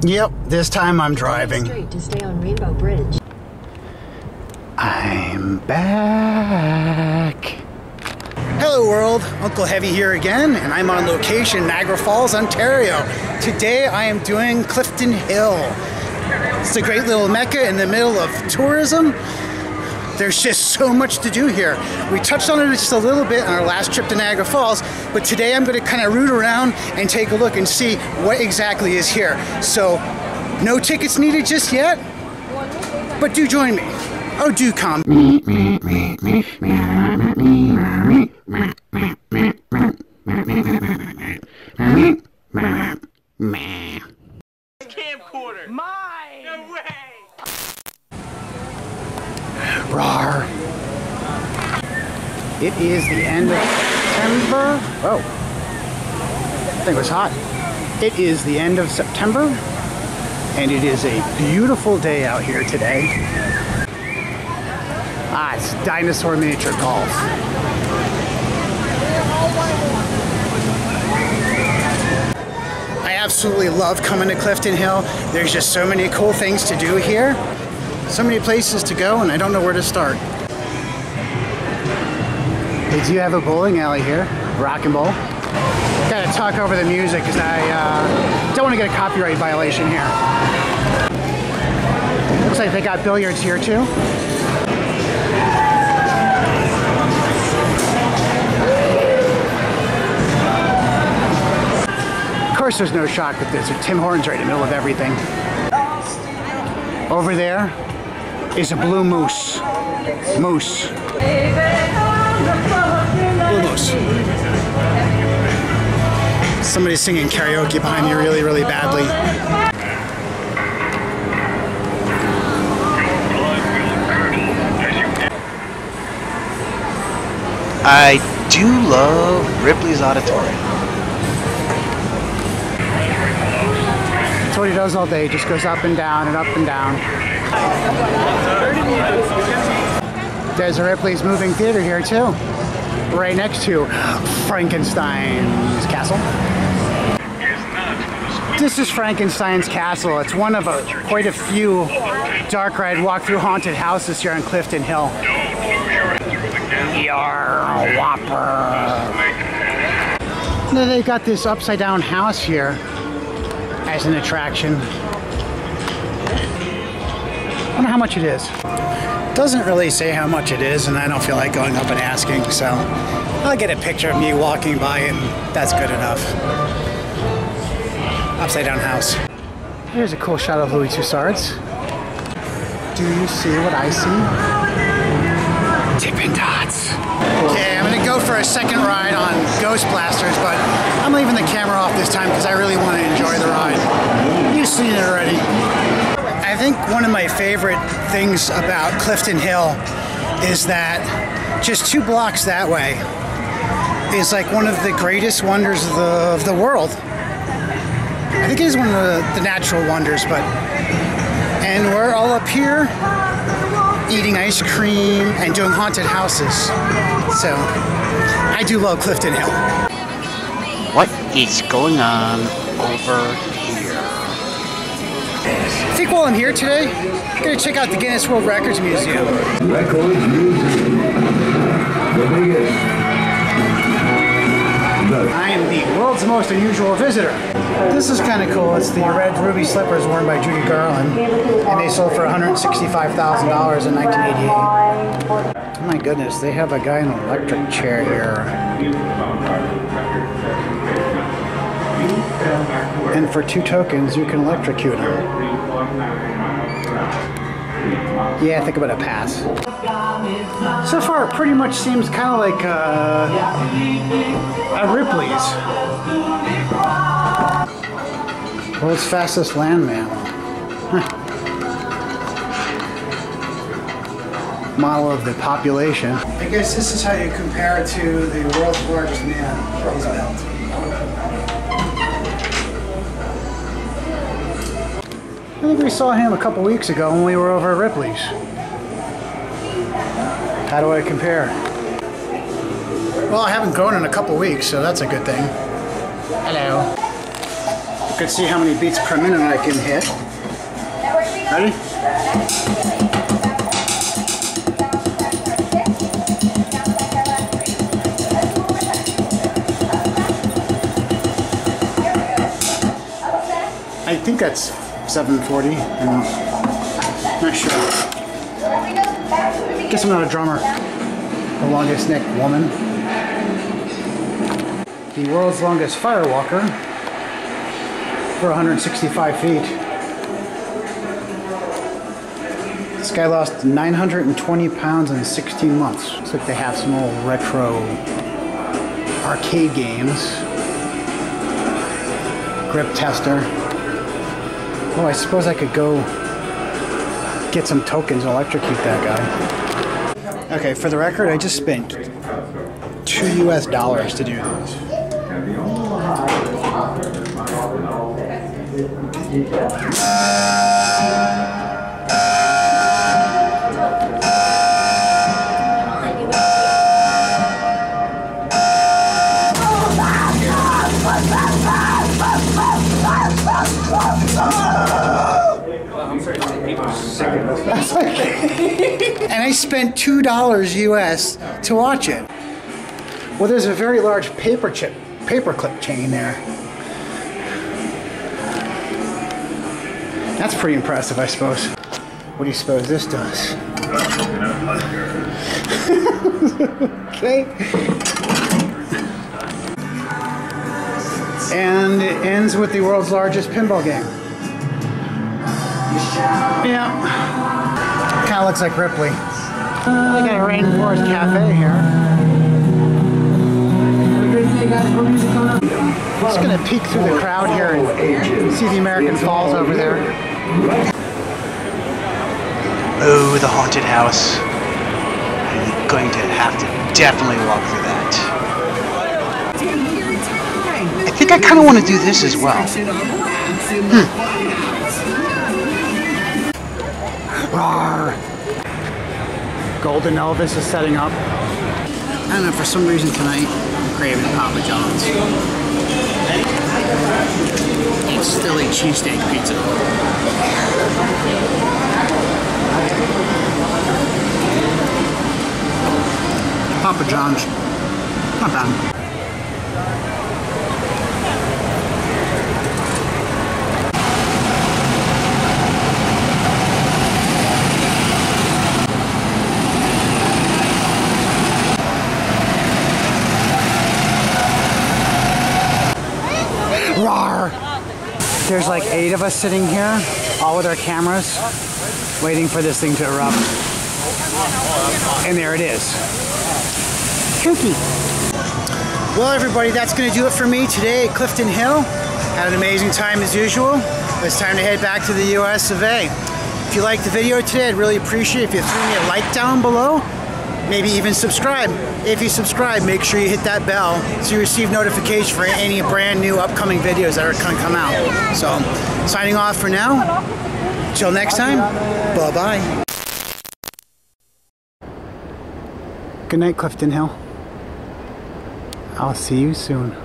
Yep, this time I'm driving. Straight to stay on Rainbow Bridge. I'm back. Hello world, Unkle Heavy here again, and I'm on location, Niagara Falls, Ontario. Today I am doing Clifton Hill. It's a great little mecca in the middle of tourism. There's just so much to do here. We touched on it just a little bit on our last trip to Niagara Falls, but today I'm going to kind of root around and take a look and see what exactly is here. So, no tickets needed just yet, but do join me. Oh, do come. Camcorder. Mine. No way. Rawr. It is the end of September. Whoa. That thing was hot. It is the end of September, and it is a beautiful day out here today. Ah, it's dinosaur miniature golf. I absolutely love coming to Clifton Hill. There's just so many cool things to do here. So many places to go, and I don't know where to start. They do have a bowling alley here, rock and bowl. Gotta talk over the music because I don't want to get a copyright violation here. Looks like they got billiards here too. Of course there's no shock with this. Tim Hortons right in the middle of everything. Over there is a blue moose. Moose. Blue moose. Somebody's singing karaoke behind me really, really badly. I do love Ripley's Auditorium. That's what he does all day. He just goes up and down and up and down. There's a Ripley's Moving Theater here too, right next to Frankenstein's castle. This is Frankenstein's castle. It's one of quite a few dark ride walk-through haunted houses here on Clifton Hill. Yarr, whopper. Now they've got this upside down house here as an attraction. I wonder how much it is. Doesn't really say how much it is, and I don't feel like going up and asking, so I'll get a picture of me walking by and that's good enough. Upside down house. Here's a cool shot of Louis Tussauds. Do you see what I see? Dippin' Dots. Okay, I'm gonna go for a second ride on Ghost Blasters, but I'm leaving the camera off this time because I really want to enjoy the ride. You've seen it already. I think one of my favorite things about Clifton Hill is that just 2 blocks that way is like one of the greatest wonders of the world. I think it is one of the natural wonders, and we're all up here eating ice cream and doing haunted houses. So I do love Clifton Hill. What is going on over here? I think while I'm here today, I'm going to check out the Guinness World Records Museum. Records Museum, the biggest. I am the world's most unusual visitor. This is kind of cool. It's the red ruby slippers worn by Judy Garland, and they sold for $165,000 in 1988. Oh my goodness, they have a guy in an electric chair here. And for 2 tokens, you can electrocute him. Yeah, I think I'm gonna pass. So far, it pretty much seems kind of like a Ripley's. World's fastest landman. Huh. Model of the population. I guess this is how you compare it to the world's largest man, Roosevelt. I think we saw him a couple weeks ago when we were over at Ripley's. How do I compare? Well, I haven't grown in a couple weeks, so that's a good thing. Hello. You can see how many beats per minute I can hit. Ready? I think that's 740. I don't know. Not sure. Guess I'm not a drummer. The longest neck woman. The world's longest firewalker for 165 feet. This guy lost 920 pounds in 16 months. Looks like they have some old retro arcade games. Grip tester. Oh, I suppose I could go get some tokens and electrocute that guy. Okay, for the record, I just spent $2 US to do this. And I spent $2 US to watch it. Well, there's a very large paperclip chain there. That's pretty impressive, I suppose. What do you suppose this does? Okay. And it ends with the world's largest pinball game. Yeah. Kind of looks like Ripley. They got a Rainforest Cafe here. Just gonna peek through the crowd here and see the American Falls over there. Oh, the haunted house. I'm going to have to definitely walk through that. I think I kind of want to do this as well. Rawr. Golden Elvis is setting up. I don't know, for some reason tonight I'm craving Papa John's. It's Philly cheesesteak pizza. Papa John's. Not bad. Rawr. There's like 8 of us sitting here, all with our cameras, waiting for this thing to erupt. And there it is. Kooky. Well, everybody, that's going to do it for me today at Clifton Hill. Had an amazing time as usual. It's time to head back to the US of A. If you liked the video today, I'd really appreciate it if you threw me a like down below. Maybe even subscribe. If you subscribe, make sure you hit that bell so you receive notifications for any brand new upcoming videos that are going to come out. So, signing off for now. Till next time, bye-bye. Good night, Clifton Hill. I'll see you soon.